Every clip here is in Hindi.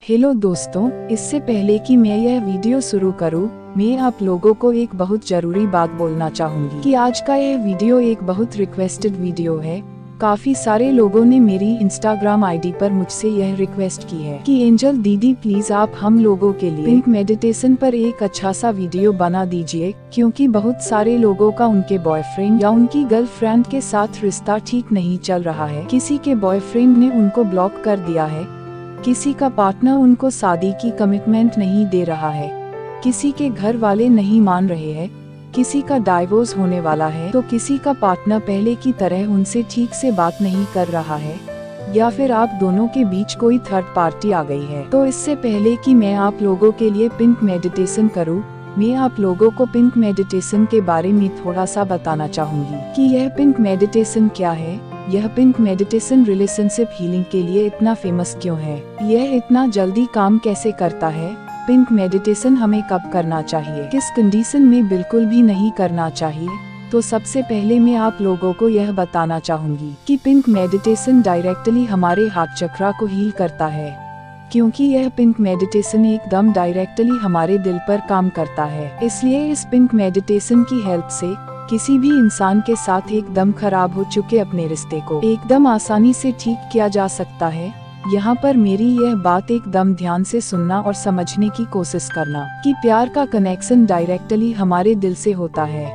हेलो दोस्तों, इससे पहले कि मैं यह वीडियो शुरू करूं, मैं आप लोगों को एक बहुत जरूरी बात बोलना चाहूंगी कि आज का यह वीडियो एक बहुत रिक्वेस्टेड वीडियो है। काफी सारे लोगों ने मेरी इंस्टाग्राम आईडी पर मुझसे यह रिक्वेस्ट की है कि एंजल दीदी प्लीज आप हम लोगों के लिए पिंक मेडिटेशन पर एक अच्छा सा वीडियो बना दीजिए, क्योंकि बहुत सारे लोगों का उनके बॉयफ्रेंड या उनकी गर्लफ्रेंड के साथ रिश्ता ठीक नहीं चल रहा है। किसी के बॉयफ्रेंड ने उनको ब्लॉक कर दिया है, किसी का पार्टनर उनको शादी की कमिटमेंट नहीं दे रहा है, किसी के घर वाले नहीं मान रहे हैं, किसी का डाइवोर्स होने वाला है, तो किसी का पार्टनर पहले की तरह उनसे ठीक से बात नहीं कर रहा है, या फिर आप दोनों के बीच कोई थर्ड पार्टी आ गई है। तो इससे पहले कि मैं आप लोगों के लिए पिंक मेडिटेशन करूं, मैं आप लोगों को पिंक मेडिटेशन के बारे में थोड़ा सा बताना चाहूंगी कि यह पिंक मेडिटेशन क्या है। यह पिंक मेडिटेशन रिलेशनशिप हीलिंग के लिए इतना फेमस क्यों है, यह इतना जल्दी काम कैसे करता है, पिंक मेडिटेशन हमें कब करना चाहिए, किस कंडीशन में बिल्कुल भी नहीं करना चाहिए। तो सबसे पहले मैं आप लोगों को यह बताना चाहूंगी कि पिंक मेडिटेशन डायरेक्टली हमारे हार्ट चक्रा को हील करता है, क्योंकि यह पिंक मेडिटेशन एकदम डायरेक्टली हमारे दिल पर काम करता है। इसलिए इस पिंक मेडिटेशन की हेल्प से किसी भी इंसान के साथ एकदम खराब हो चुके अपने रिश्ते को एकदम आसानी से ठीक किया जा सकता है। यहाँ पर मेरी यह बात एकदम ध्यान से सुनना और समझने की कोशिश करना कि प्यार का कनेक्शन डायरेक्टली हमारे दिल से होता है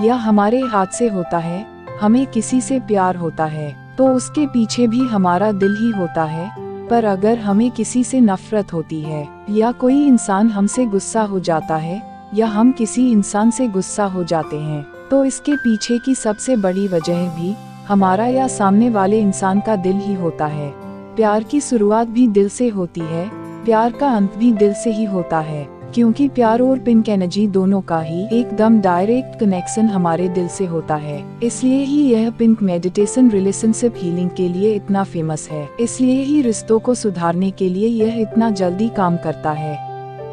या हमारे हाथ से होता है। हमें किसी से प्यार होता है तो उसके पीछे भी हमारा दिल ही होता है, पर अगर हमें किसी से नफरत होती है या कोई इंसान हमसे गुस्सा हो जाता है या हम किसी इंसान से गुस्सा हो जाते हैं, तो इसके पीछे की सबसे बड़ी वजह भी हमारा या सामने वाले इंसान का दिल ही होता है। प्यार की शुरुआत भी दिल से होती है, प्यार का अंत भी दिल से ही होता है, क्योंकि प्यार और पिंक एनर्जी दोनों का ही एकदम डायरेक्ट कनेक्शन हमारे दिल से होता है। इसलिए ही यह पिंक मेडिटेशन रिलेशनशिप हीलिंग के लिए इतना फेमस है, इसलिए ही रिश्तों को सुधारने के लिए यह इतना जल्दी काम करता है।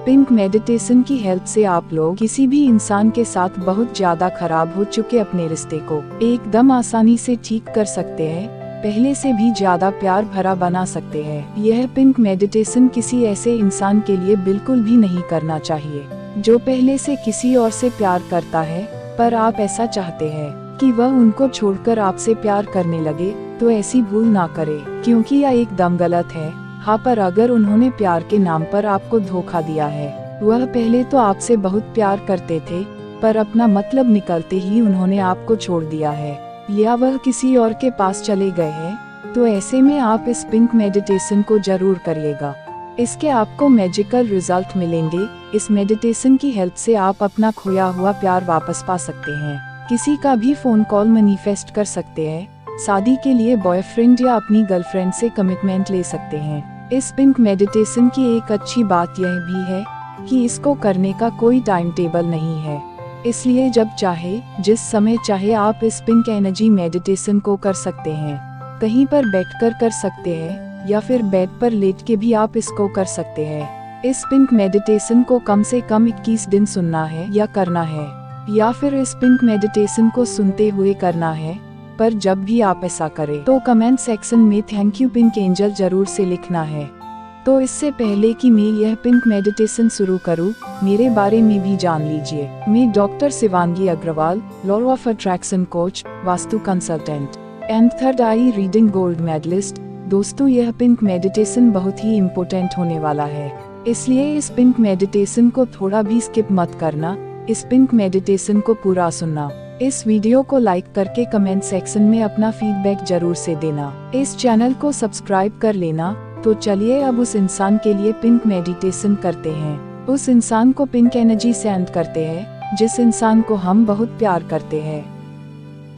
पिंक मेडिटेशन की हेल्प से आप लोग किसी भी इंसान के साथ बहुत ज्यादा खराब हो चुके अपने रिश्ते को एकदम आसानी से ठीक कर सकते हैं, पहले से भी ज्यादा प्यार भरा बना सकते हैं। यह पिंक मेडिटेशन किसी ऐसे इंसान के लिए बिल्कुल भी नहीं करना चाहिए जो पहले से किसी और से प्यार करता है, पर आप ऐसा चाहते हैं कि वह उनको छोड़कर आपसे प्यार करने लगे, तो ऐसी भूल ना करे, क्योंकि यह एकदम गलत है। हाँ, पर अगर उन्होंने प्यार के नाम पर आपको धोखा दिया है, वह पहले तो आपसे बहुत प्यार करते थे, पर अपना मतलब निकलते ही उन्होंने आपको छोड़ दिया है, या वह किसी और के पास चले गए हैं, तो ऐसे में आप इस पिंक मेडिटेशन को जरूर करिएगा। इसके आपको मैजिकल रिजल्ट मिलेंगे। इस मेडिटेशन की हेल्प से आप अपना खोया हुआ प्यार वापस पा सकते हैं, किसी का भी फोन कॉल मैनिफेस्ट कर सकते हैं, शादी के लिए बॉयफ्रेंड या अपनी गर्लफ्रेंड से कमिटमेंट ले सकते हैं। इस पिंक मेडिटेशन की एक अच्छी बात यह भी है कि इसको करने का कोई टाइम टेबल नहीं है, इसलिए जब चाहे जिस समय चाहे आप इस पिंक एनर्जी मेडिटेशन को कर सकते हैं। कहीं पर बैठकर कर सकते हैं या फिर बेड पर लेट के भी आप इसको कर सकते हैं। इस पिंक मेडिटेशन को कम से कम 21 दिन सुनना है या करना है, या फिर इस पिंक मेडिटेशन को सुनते हुए करना है। पर जब भी आप ऐसा करें तो कमेंट सेक्शन में थैंक यू पिंक एंजल जरूर से लिखना है। तो इससे पहले कि मैं यह पिंक मेडिटेशन शुरू करूं, मेरे बारे में भी जान लीजिए। मैं doctor Shivangi Agarwal, law of attraction coach, vastu consultant and third eye reading gold medalist. दोस्तों, यह पिंक मेडिटेशन बहुत ही इम्पोर्टेंट होने वाला है, इसलिए इस पिंक मेडिटेशन को थोड़ा भी स्किप मत करना। इस पिंक मेडिटेशन को पूरा सुनना। इस वीडियो को लाइक करके कमेंट सेक्शन में अपना फीडबैक जरूर से देना। इस चैनल को सब्सक्राइब कर लेना। तो चलिए अब उस इंसान के लिए पिंक मेडिटेशन करते हैं। उस इंसान को पिंक एनर्जी सेंड करते हैं जिस इंसान को हम बहुत प्यार करते हैं,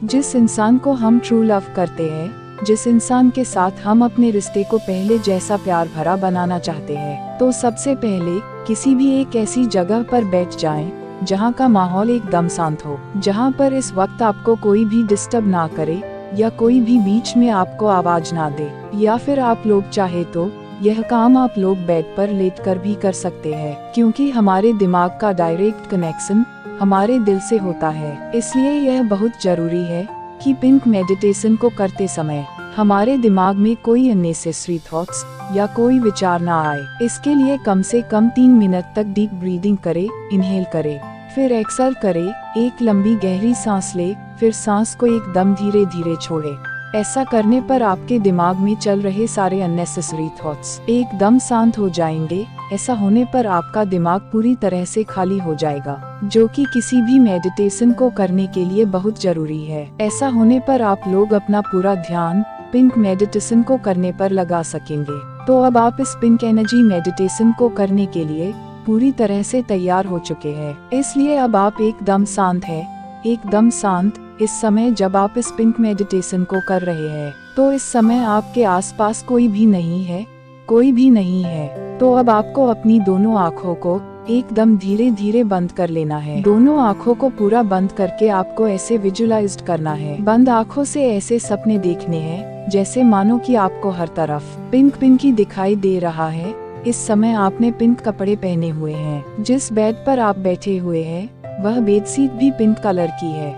जिस इंसान को हम ट्रू लव करते हैं, जिस इंसान के साथ हम अपने रिश्ते को पहले जैसा प्यार भरा बनाना चाहते हैं। तो सबसे पहले किसी भी एक ऐसी जगह पर बैठ जाएं जहाँ का माहौल एकदम शांत हो, जहाँ पर इस वक्त आपको कोई भी डिस्टर्ब ना करे या कोई भी बीच में आपको आवाज ना दे। या फिर आप लोग चाहे तो यह काम आप लोग बेड पर लेटकर भी कर सकते हैं, क्योंकि हमारे दिमाग का डायरेक्ट कनेक्शन हमारे दिल से होता है। इसलिए यह बहुत जरूरी है कि पिंक मेडिटेशन को करते समय हमारे दिमाग में कोई अननेसेसरी थॉट्स या कोई विचार ना आए। इसके लिए कम से कम 3 मिनट तक डीप ब्रीदिंग करे, इनहेल करे, फिर एक्सहल करे, एक लंबी गहरी सांस ले, फिर सांस को एकदम धीरे धीरे छोड़े। ऐसा करने पर आपके दिमाग में चल रहे सारे अननेसेसरी थॉट्स एकदम शांत हो जाएंगे। ऐसा होने पर आपका दिमाग पूरी तरह से खाली हो जाएगा, जो कि किसी भी मेडिटेशन को करने के लिए बहुत जरूरी है। ऐसा होने पर आप लोग अपना पूरा ध्यान पिंक मेडिटेशन को करने पर लगा सकेंगे। तो अब आप इस पिंक एनर्जी मेडिटेशन को करने के लिए पूरी तरह से तैयार हो चुके हैं। इसलिए अब आप एकदम शांत हैं, एकदम शांत। इस समय जब आप इस पिंक मेडिटेशन को कर रहे हैं तो इस समय आपके आसपास कोई भी नहीं है, कोई भी नहीं है। तो अब आपको अपनी दोनों आँखों को एकदम धीरे धीरे बंद कर लेना है। दोनों आँखों को पूरा बंद करके आपको ऐसे विजुअलाइज करना है। बंद आँखों से ऐसे सपने देखने हैं जैसे मानो कि आपको हर तरफ पिंक पिंक ही दिखाई दे रहा है। इस समय आपने पिंक कपड़े पहने हुए हैं। जिस बेड पर आप बैठे हुए हैं वह बेडशीट भी पिंक कलर की है।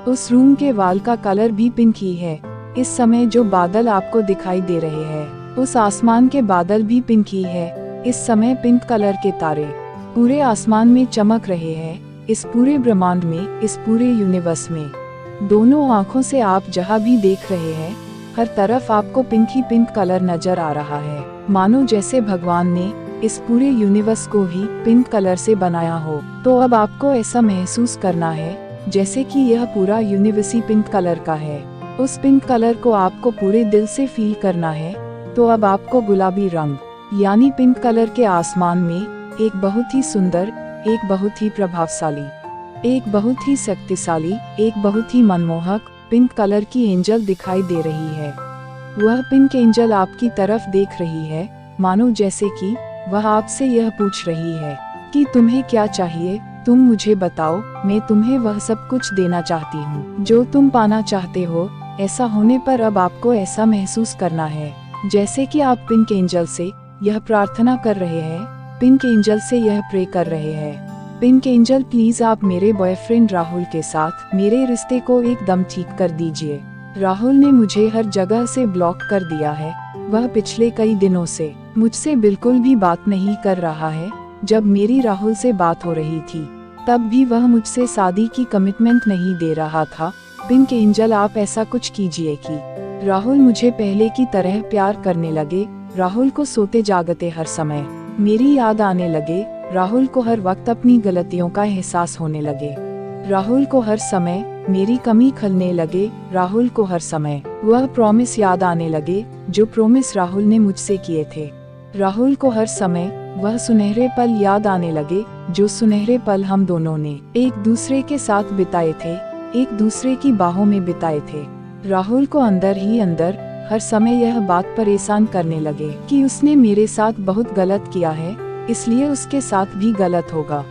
उस रूम के वॉल का कलर भी पिंक ही है। इस समय जो बादल आपको दिखाई दे रहे हैं उस आसमान के बादल भी पिंक ही है। इस समय पिंक कलर के तारे पूरे आसमान में चमक रहे हैं। इस पूरे ब्रह्मांड में, इस पूरे यूनिवर्स में दोनों आँखों से आप जहाँ भी देख रहे हैं हर तरफ आपको पिंक ही पिंक कलर नजर आ रहा है। मानो जैसे भगवान ने इस पूरे यूनिवर्स को ही पिंक कलर से बनाया हो। तो अब आपको ऐसा महसूस करना है जैसे कि यह पूरा यूनिवर्स ही पिंक कलर का है। उस पिंक कलर को आपको पूरे दिल से फील करना है। तो अब आपको गुलाबी रंग यानी पिंक कलर के आसमान में एक बहुत ही सुंदर, एक बहुत ही प्रभावशाली, एक बहुत ही शक्तिशाली, एक बहुत ही मनमोहक पिंक कलर की एंजल दिखाई दे रही है। वह पिंक एंजल आपकी तरफ देख रही है, मानो जैसे कि वह आपसे यह पूछ रही है कि तुम्हें क्या चाहिए, तुम मुझे बताओ, मैं तुम्हें वह सब कुछ देना चाहती हूँ जो तुम पाना चाहते हो। ऐसा होने पर अब आपको ऐसा महसूस करना है जैसे कि आप पिंक एंजल से यह प्रार्थना कर रहे हैं, पिंक एंजल से यह प्रे कर रहे हैं, पिंक एंजल प्लीज आप मेरे बॉयफ्रेंड राहुल के साथ मेरे रिश्ते को एकदम ठीक कर दीजिए। राहुल ने मुझे हर जगह से ब्लॉक कर दिया है। वह पिछले कई दिनों से मुझसे बिल्कुल भी बात नहीं कर रहा है। जब मेरी राहुल से बात हो रही थी तब भी वह मुझसे शादी की कमिटमेंट नहीं दे रहा था। पिंक एंजल आप ऐसा कुछ कीजिए कि राहुल मुझे पहले की तरह प्यार करने लगे। राहुल को सोते जागते हर समय मेरी याद आने लगे। राहुल को हर वक्त अपनी गलतियों का एहसास होने लगे। राहुल को हर समय मेरी कमी खलने लगे। राहुल को हर समय वह प्रॉमिस याद आने लगे जो प्रॉमिस राहुल ने मुझसे किए थे। राहुल को हर समय वह सुनहरे पल याद आने लगे जो सुनहरे पल हम दोनों ने एक दूसरे के साथ बिताए थे, एक दूसरे की बाहों में बिताए थे। राहुल को अंदर ही अंदर हर समय यह बात परेशान करने लगे कि उसने मेरे साथ बहुत गलत किया है, इसलिए उसके साथ भी गलत होगा।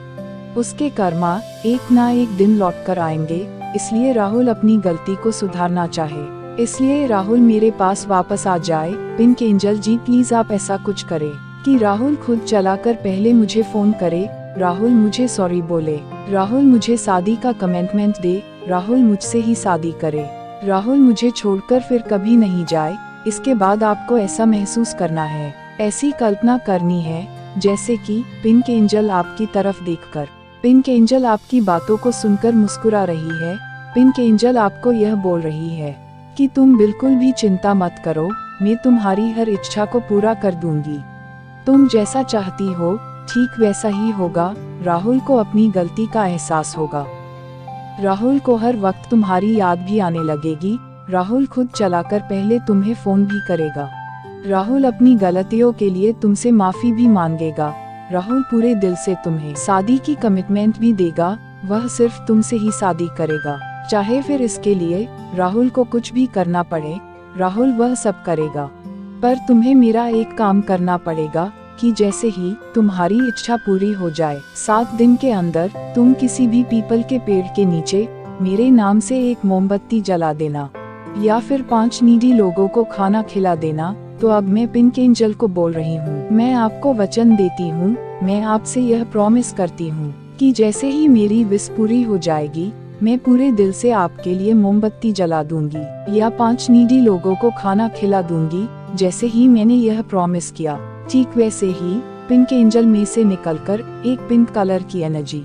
उसके कर्मा एक ना एक दिन लौट कर आएंगे, इसलिए राहुल अपनी गलती को सुधारना चाहे, इसलिए राहुल मेरे पास वापस आ जाए। पिंक एंजल जी प्लीज आप ऐसा कुछ करें कि राहुल खुद चलाकर पहले मुझे फोन करे, राहुल मुझे सॉरी बोले, राहुल मुझे शादी का कमिटमेंट दे, राहुल मुझसे ही शादी करे, राहुल मुझे छोड़कर फिर कभी नहीं जाए। इसके बाद आपको ऐसा महसूस करना है, ऐसी कल्पना करनी है जैसे कि पिंक एंजल आपकी तरफ देखकर, पिंक एंजल आपकी बातों को सुनकर मुस्कुरा रही है। पिंक एंजल आपको यह बोल रही है कि तुम बिल्कुल भी चिंता मत करो, मैं तुम्हारी हर इच्छा को पूरा कर दूंगी। तुम जैसा चाहती हो ठीक वैसा ही होगा। राहुल को अपनी गलती का एहसास होगा। राहुल को हर वक्त तुम्हारी याद भी आने लगेगी। राहुल खुद चलाकर पहले तुम्हें फोन भी करेगा। राहुल अपनी गलतियों के लिए तुमसे माफी भी मांगेगा। राहुल पूरे दिल से तुम्हें शादी की कमिटमेंट भी देगा। वह सिर्फ तुमसे ही शादी करेगा, चाहे फिर इसके लिए राहुल को कुछ भी करना पड़े। राहुल वह सब करेगा, पर तुम्हें मेरा एक काम करना पड़ेगा कि जैसे ही तुम्हारी इच्छा पूरी हो जाए 7 दिन के अंदर तुम किसी भी पीपल के पेड़ के नीचे मेरे नाम से एक मोमबत्ती जला देना या फिर 5 नीडी लोगों को खाना खिला देना। तो अब मैं पिंक एंजल को बोल रही हूँ, मैं आपको वचन देती हूँ, मैं आपसे यह प्रॉमिस करती हूँ कि जैसे ही मेरी विश पूरी हो जाएगी मैं पूरे दिल से आपके लिए मोमबत्ती जला दूंगी या 5 नीडी लोगों को खाना खिला दूंगी, जैसे ही मैंने यह प्रॉमिस किया। ठीक वैसे ही पिंक एंजल में से निकलकर एक पिंक कलर की एनर्जी,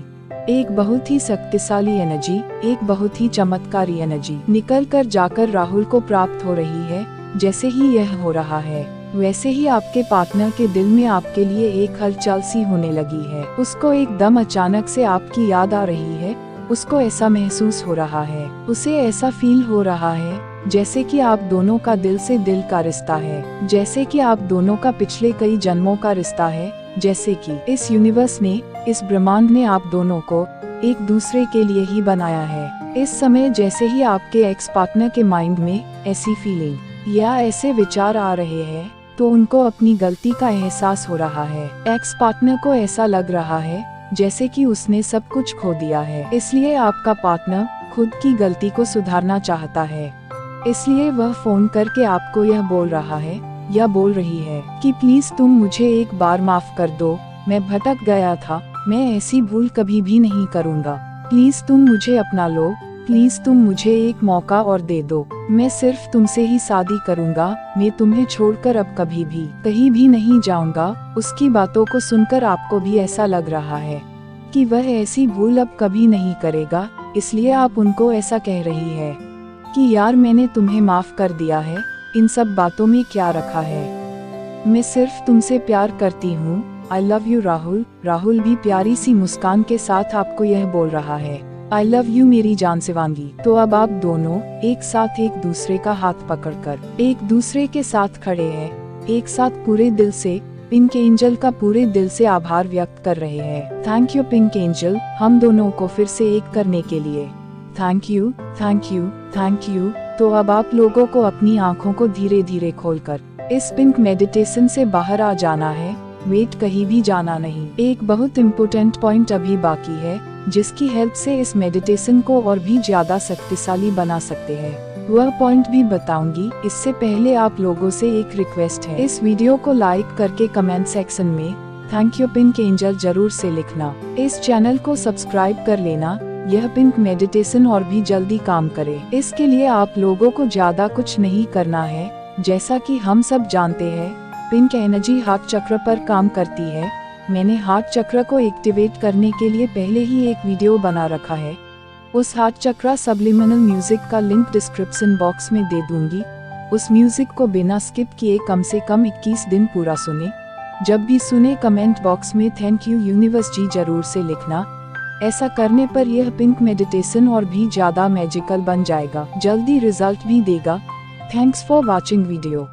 एक बहुत ही शक्तिशाली एनर्जी, एक बहुत ही चमत्कारी एनर्जी निकल कर जाकर राहुल को प्राप्त हो रही है। जैसे ही यह हो रहा है, वैसे ही आपके पार्टनर के दिल में आपके लिए एक हलचल सी होने लगी है। उसको एकदम अचानक से आपकी याद आ रही है। उसको ऐसा महसूस हो रहा है, उसे ऐसा फील हो रहा है जैसे कि आप दोनों का दिल से दिल का रिश्ता है, जैसे कि आप दोनों का पिछले कई जन्मों का रिश्ता है, जैसे कि इस यूनिवर्स ने, इस ब्रह्मांड ने आप दोनों को एक दूसरे के लिए ही बनाया है। इस समय जैसे ही आपके एक्स पार्टनर के माइंड में ऐसी फीलिंग या ऐसे विचार आ रहे हैं, तो उनको अपनी गलती का एहसास हो रहा है। एक्स पार्टनर को ऐसा लग रहा है जैसे कि उसने सब कुछ खो दिया है, इसलिए आपका पार्टनर खुद की गलती को सुधारना चाहता है। इसलिए वह फोन करके आपको यह बोल रहा है या बोल रही है कि प्लीज तुम मुझे एक बार माफ कर दो, मैं भटक गया था, मैं ऐसी भूल कभी भी नहीं करूँगा। प्लीज तुम मुझे अपना लो, प्लीज तुम मुझे एक मौका और दे दो, मैं सिर्फ तुमसे ही शादी करूँगा, मैं तुम्हें छोड़कर अब कभी भी कहीं भी नहीं जाऊँगा। उसकी बातों को सुनकर आपको भी ऐसा लग रहा है कि वह ऐसी भूल अब कभी नहीं करेगा, इसलिए आप उनको ऐसा कह रही है कि यार मैंने तुम्हें माफ कर दिया है, इन सब बातों में क्या रखा है, मैं सिर्फ तुमसे प्यार करती हूँ, I love you Rahul. Rahul भी प्यारी सी मुस्कान के साथ आपको यह बोल रहा है, आई लव यू मेरी जान शिवांगी। तो अब आप दोनों एक साथ एक दूसरे का हाथ पकड़कर एक दूसरे के साथ खड़े हैं, एक साथ पूरे दिल से पिंक एंजल का पूरे दिल से आभार व्यक्त कर रहे हैं। थैंक यू पिंक एंजल, हम दोनों को फिर से एक करने के लिए। Thank you, thank you, thank you. तो अब आप लोगों को अपनी आँखों को धीरे धीरे खोलकर इस पिंक मेडिटेशन से बाहर आ जाना है, वेट कहीं भी जाना नहीं। एक बहुत इम्पोर्टेंट पॉइंट अभी बाकी है, जिसकी हेल्प से इस मेडिटेशन को और भी ज्यादा शक्तिशाली बना सकते हैं, वह पॉइंट भी बताऊंगी। इससे पहले आप लोगों से एक रिक्वेस्ट है, इस वीडियो को लाइक करके कमेंट सेक्शन में थैंक यू पिंक एंजल जरूर से लिखना। इस चैनल को सब्सक्राइब कर लेना, यह पिंक मेडिटेशन और भी जल्दी काम करे। इसके लिए आप लोगों को ज्यादा कुछ नहीं करना है, जैसा कि हम सब जानते हैं पिंक एनर्जी हार्ट चक्र पर काम करती है। मैंने हार्ट चक्र को एक्टिवेट करने के लिए पहले ही एक वीडियो बना रखा है, उस हार्ट चक्र सब्लिमिनल म्यूजिक का लिंक डिस्क्रिप्शन बॉक्स में दे दूंगी। उस म्यूजिक को बिना स्किप किए कम से कम 21 दिन पूरा सुने। जब भी सुने कमेंट बॉक्स में थैंक यू यूनिवर्स जी जरूर से लिखना। ऐसा करने पर यह पिंक मेडिटेशन और भी ज्यादा मैजिकल बन जाएगा, जल्दी रिजल्ट भी देगा। Thanks for watching video.